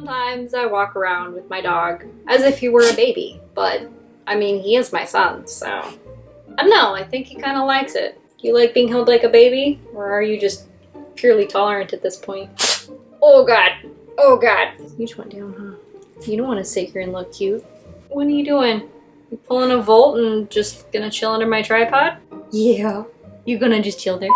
Sometimes I walk around with my dog as if he were a baby, but I mean, he is my son, so I don't know, I think he kind of likes it. Do you like being held like a baby, or are you just purely tolerant at this point? Oh god, oh god. You just went down, huh? You don't want to sit here and look cute. What are you doing? You pulling a Volt and just gonna chill under my tripod? Yeah. You gonna just chill there?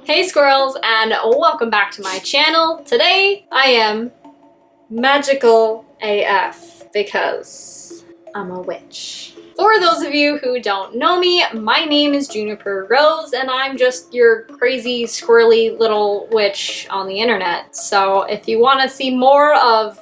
Hey squirrels, and welcome back to my channel. Today I am magical AF because I'm a witch. For those of you who don't know me, my name is Juniper Rose and I'm just your crazy squirrely little witch on the internet. So if you want to see more of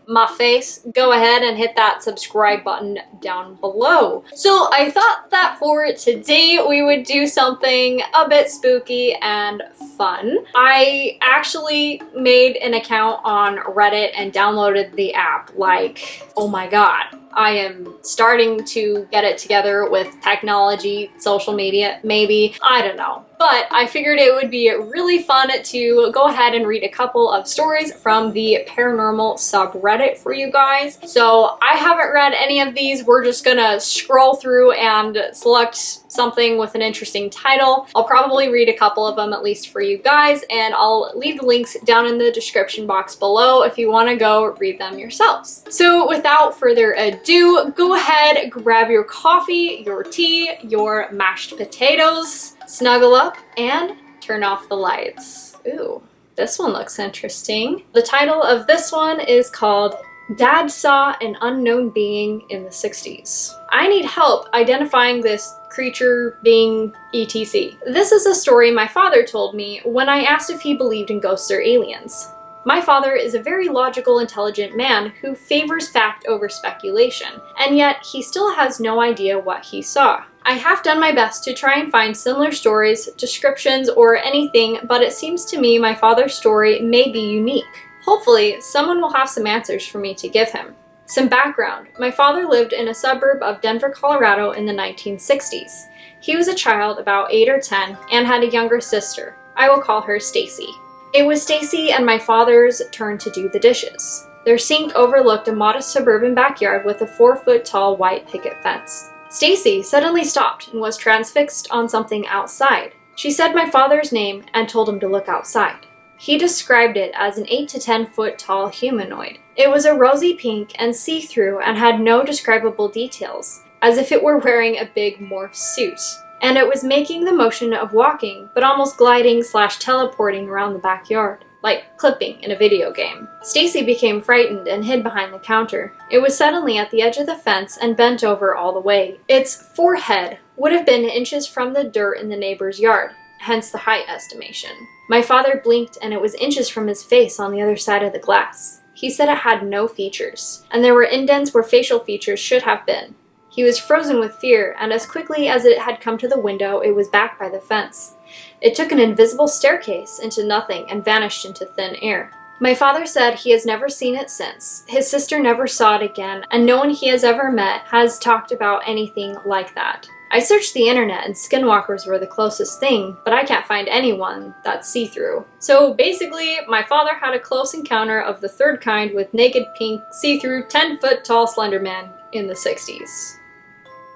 my face, go ahead and hit that subscribe button down below. So I thought that for today we would do something a bit spooky and fun. I actually made an account on Reddit and downloaded the app. Like, oh my god. I am starting to get it together with technology, social media, maybe, I don't know. But I figured it would be really fun to go ahead and read a couple of stories from the paranormal subreddit for you guys. So I haven't read any of these. We're just gonna scroll through and select something with an interesting title. I'll probably read a couple of them at least for you guys, and I'll leave the links down in the description box below if you want to go read them yourselves. So without further ado, go ahead, grab your coffee, your tea, your mashed potatoes, snuggle up, and turn off the lights. Ooh, this one looks interesting. The title of this one is called Dad Saw an Unknown Being in the 60s. I need help identifying this creature, being, etc. This is a story my father told me when I asked if he believed in ghosts or aliens. My father is a very logical, intelligent man who favors fact over speculation, and yet he still has no idea what he saw. I have done my best to try and find similar stories, descriptions, or anything, but it seems to me my father's story may be unique. Hopefully, someone will have some answers for me to give him. Some background. My father lived in a suburb of Denver, Colorado in the 1960s. He was a child about 8 or 10 and had a younger sister. I will call her Stacy. It was Stacy and my father's turn to do the dishes. Their sink overlooked a modest suburban backyard with a 4-foot-tall white picket fence. Stacy suddenly stopped and was transfixed on something outside. She said my father's name and told him to look outside. He described it as an 8 to 10 foot tall humanoid. It was a rosy pink and see-through and had no describable details, as if it were wearing a big morph suit. And it was making the motion of walking, but almost gliding / teleporting around the backyard, like clipping in a video game. Stacy became frightened and hid behind the counter. It was suddenly at the edge of the fence and bent over all the way. Its forehead would have been inches from the dirt in the neighbor's yard, hence the height estimation. My father blinked and it was inches from his face on the other side of the glass. He said it had no features, and there were indents where facial features should have been. He was frozen with fear, and as quickly as it had come to the window, it was back by the fence. It took an invisible staircase into nothing and vanished into thin air. My father said he has never seen it since. His sister never saw it again, and no one he has ever met has talked about anything like that. I searched the internet and skinwalkers were the closest thing, but I can't find anyone that's see-through. So basically, my father had a close encounter of the third kind with naked pink, see-through, 10-foot-tall Slender Man in the 60s.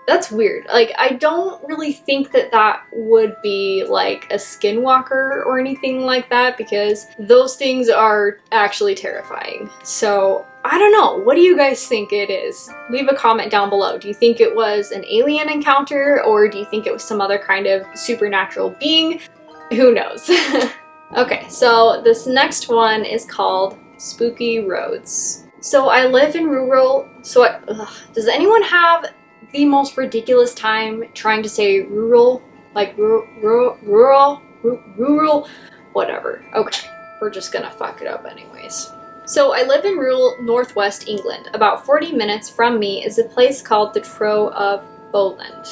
That's weird. Like, I don't really think that that would be like a skinwalker or anything like that, because those things are actually terrifying. So I don't know. What do you guys think it is? Leave a comment down below. Do you think it was an alien encounter, or do you think it was some other kind of supernatural being? Who knows? Okay, so this next one is called Spooky Roads. So I live in rural, does anyone have the most ridiculous time trying to say rural? Like rural, whatever. Okay, we're just gonna fuck it up anyways. So I live in rural northwest England. About 40 minutes from me is a place called the Trow of Bowland.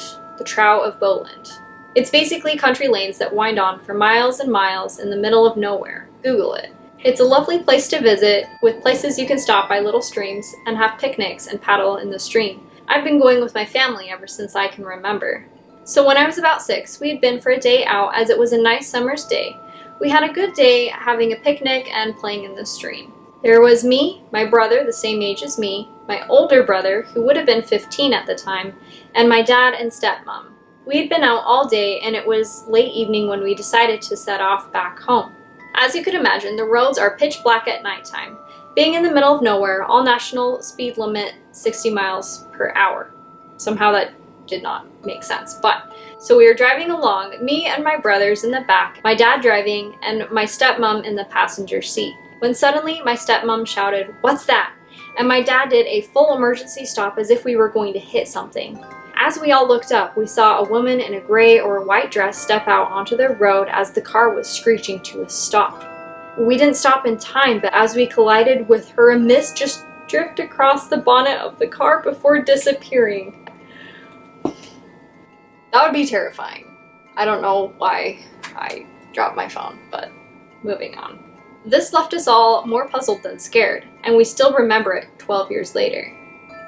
It's basically country lanes that wind on for miles and miles in the middle of nowhere. Google it. It's a lovely place to visit, with places you can stop by little streams and have picnics and paddle in the stream. I've been going with my family ever since I can remember. So when I was about 6, we had been for a day out as it was a nice summer's day. We had a good day having a picnic and playing in the stream. There was me, my brother the same age as me, my older brother who would have been 15 at the time, and my dad and stepmom. We had been out all day and it was late evening when we decided to set off back home. As you could imagine, the roads are pitch black at nighttime. Being in the middle of nowhere, all national speed limit 60 miles per hour. Somehow that did not make sense, but so we were driving along, me and my brothers in the back, my dad driving, and my stepmom in the passenger seat. When suddenly my stepmom shouted, "What's that?" And my dad did a full emergency stop as if we were going to hit something. As we all looked up, we saw a woman in a gray or white dress step out onto the road as the car was screeching to a stop. We didn't stop in time, but as we collided with her, a mist just drifted across the bonnet of the car before disappearing. That would be terrifying. I don't know why I dropped my phone, but moving on. This left us all more puzzled than scared, and we still remember it 12 years later.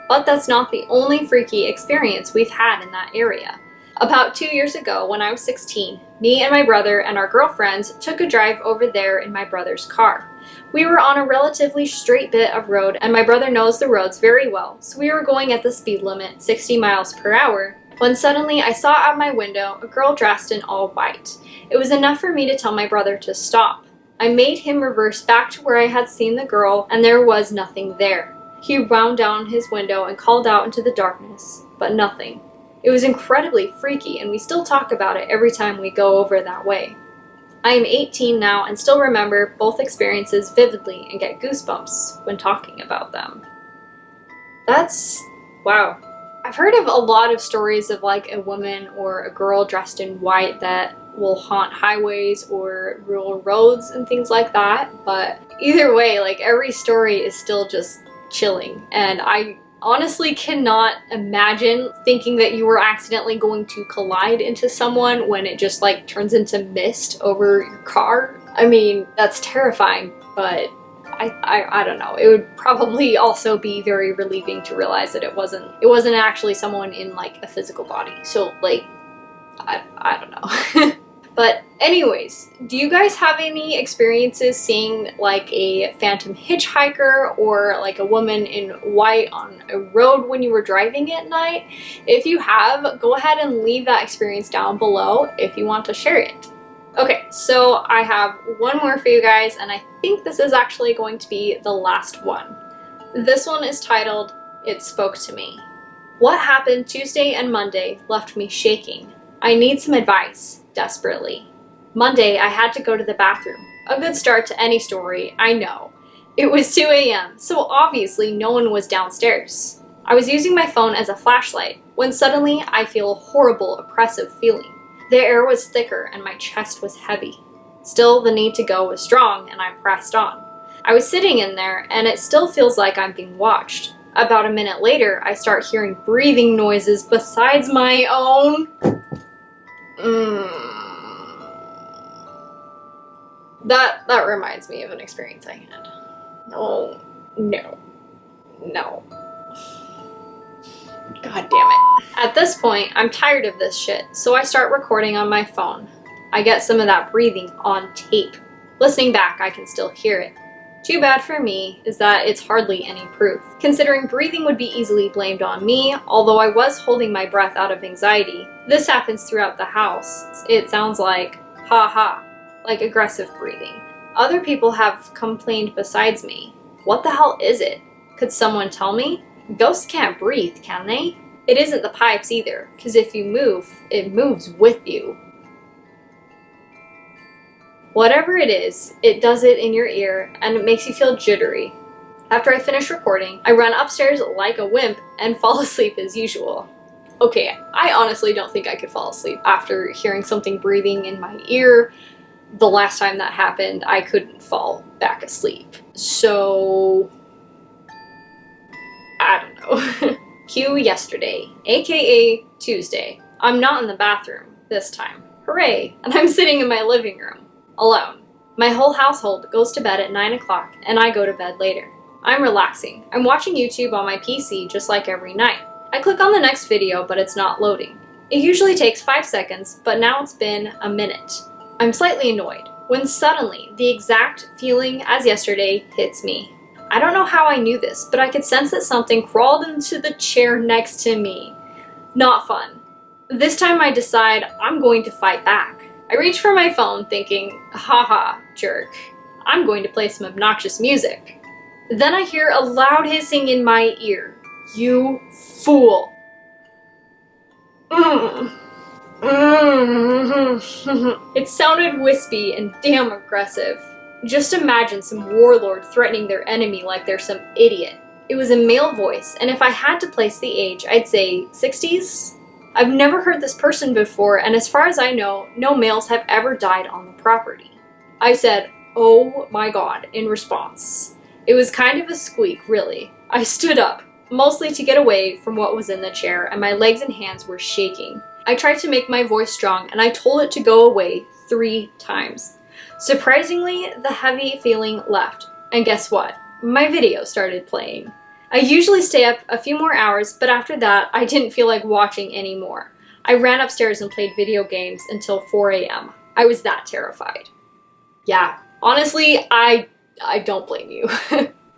But that's not the only freaky experience we've had in that area. About 2 years ago, when I was 16, me and my brother and our girlfriends took a drive over there in my brother's car. We were on a relatively straight bit of road, and my brother knows the roads very well, so we were going at the speed limit, 60 miles per hour, when suddenly I saw out my window a girl dressed in all white. It was enough for me to tell my brother to stop. I made him reverse back to where I had seen the girl, and there was nothing there. He wound down his window and called out into the darkness, but nothing. It was incredibly freaky, and we still talk about it every time we go over that way. I am 18 now and still remember both experiences vividly and get goosebumps when talking about them. Wow. I've heard of a lot of stories of like a woman or a girl dressed in white that will haunt highways or rural roads and things like that, but either way, like every story is still just chilling, and I honestly cannot imagine thinking that you were accidentally going to collide into someone when it just like turns into mist over your car. I mean, that's terrifying, but I don't know. It would probably also be very relieving to realize that it wasn't actually someone in like a physical body. So like, I don't know. But anyways, do you guys have any experiences seeing like a phantom hitchhiker or like a woman in white on a road when you were driving at night? If you have, go ahead and leave that experience down below if you want to share it. Okay, so I have one more for you guys, and I think this is actually going to be the last one. This one is titled, "It Spoke to Me." What happened Tuesday and Monday left me shaking. I need some advice, desperately. Monday, I had to go to the bathroom. A good start to any story, I know. It was 2 a.m., so obviously no one was downstairs. I was using my phone as a flashlight when suddenly I feel a horrible, oppressive feeling. The air was thicker and my chest was heavy. Still, the need to go was strong and I pressed on. I was sitting in there and it still feels like I'm being watched. About a minute later, I start hearing breathing noises besides my own. That reminds me of an experience I had. No. God damn it. At this point, I'm tired of this shit, so I start recording on my phone. I get some of that breathing on tape. Listening back, I can still hear it. Too bad for me is that it's hardly any proof, considering breathing would be easily blamed on me, although I was holding my breath out of anxiety. This happens throughout the house. It sounds like, ha ha, like aggressive breathing. Other people have complained besides me. What the hell is it? Could someone tell me? Ghosts can't breathe, can they? It isn't the pipes either, because if you move, it moves with you. Whatever it is, it does it in your ear and it makes you feel jittery. After I finish recording, I run upstairs like a wimp and fall asleep as usual. Okay, I honestly don't think I could fall asleep after hearing something breathing in my ear. The last time that happened, I couldn't fall back asleep. So, I don't know. Cue yesterday, aka Tuesday. I'm not in the bathroom, this time. Hooray! And I'm sitting in my living room, alone. My whole household goes to bed at 9 o'clock and I go to bed later. I'm relaxing. I'm watching YouTube on my PC just like every night. I click on the next video, but it's not loading. It usually takes 5 seconds, but now it's been a minute. I'm slightly annoyed when suddenly the exact feeling as yesterday hits me. I don't know how I knew this, but I could sense that something crawled into the chair next to me. Not fun. This time I decide I'm going to fight back. I reach for my phone thinking, haha, jerk. I'm going to play some obnoxious music. Then I hear a loud hissing in my ear. You fool. It sounded wispy and damn aggressive. Just imagine some warlord threatening their enemy like they're some idiot. It was a male voice, and if I had to place the age, I'd say 60s? I've never heard this person before, and as far as I know, no males have ever died on the property. I said, "Oh my god," in response. It was kind of a squeak, really. I stood up, mostly to get away from what was in the chair, and my legs and hands were shaking. I tried to make my voice strong, and I told it to go away 3 times. Surprisingly, the heavy feeling left, and guess what? My video started playing. I usually stay up a few more hours, but after that, I didn't feel like watching anymore. I ran upstairs and played video games until 4 a.m. I was that terrified. Yeah, honestly, I don't blame you.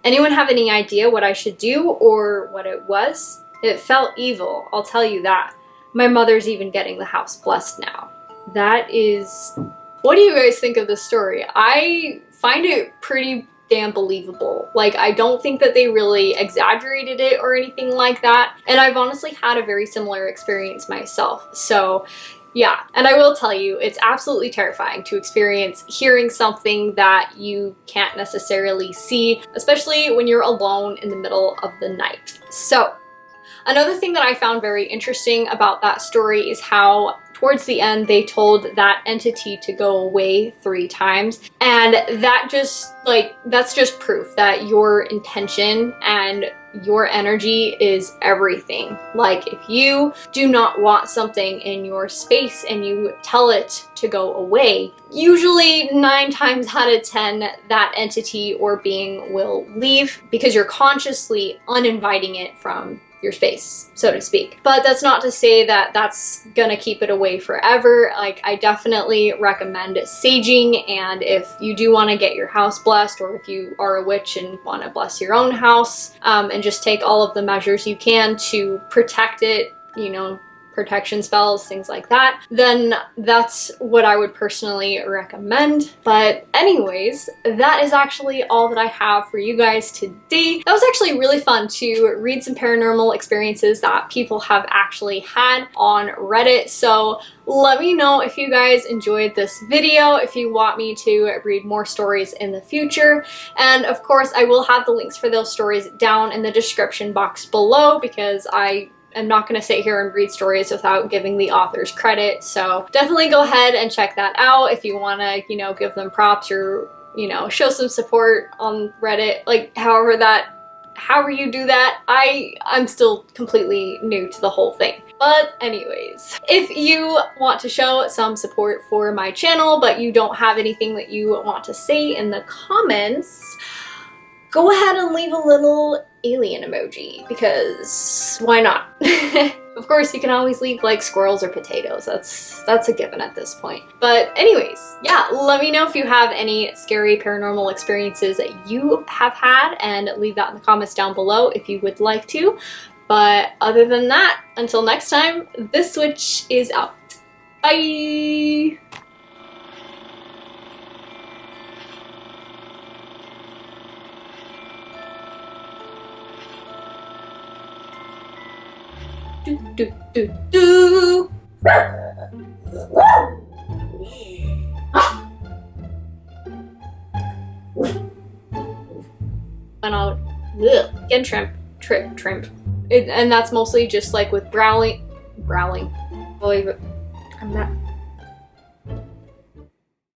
Anyone have any idea what I should do or what it was? It felt evil, I'll tell you that. My mother's even getting the house blessed now. That is... What do you guys think of this story? I find it pretty damn believable. Like, I don't think that they really exaggerated it or anything like that. And I've honestly had a very similar experience myself. So yeah, and I will tell you, it's absolutely terrifying to experience hearing something that you can't necessarily see, especially when you're alone in the middle of the night. So another thing that I found very interesting about that story is how towards the end they told that entity to go away 3 times, and that just, like, that's just proof that your intention and your energy is everything. Like, if you do not want something in your space and you tell it to go away, usually 9 times out of 10 that entity or being will leave because you're consciously uninviting it from your space, so to speak. But that's not to say that that's gonna keep it away forever. Like, I definitely recommend saging, and if you do want to get your house blessed, or if you are a witch and want to bless your own house, and just take all of the measures you can to protect it, you know, protection spells, things like that, then that's what I would personally recommend. But anyways, that is actually all that I have for you guys today. That was actually really fun to read some paranormal experiences that people have actually had on Reddit. So let me know if you guys enjoyed this video, if you want me to read more stories in the future. And of course, I will have the links for those stories down in the description box below, because I'm not going to sit here and read stories without giving the authors credit. So definitely go ahead and check that out if you want to, you know, give them props or, you know, show some support on Reddit, like however you do that. I'm still completely new to the whole thing. But anyways, if you want to show some support for my channel, but you don't have anything that you want to say in the comments, go ahead and leave a little alien emoji, because why not? Of course, you can always leave like squirrels or potatoes. That's a given at this point. But anyways, yeah, let me know if you have any scary paranormal experiences that you have had, and leave that in the comments down below if you would like to. But other than that, until next time, this witch is out. Bye! Do, do, do, do. And I'll again trimp. And that's mostly just like with growling. Believe it. I'm not.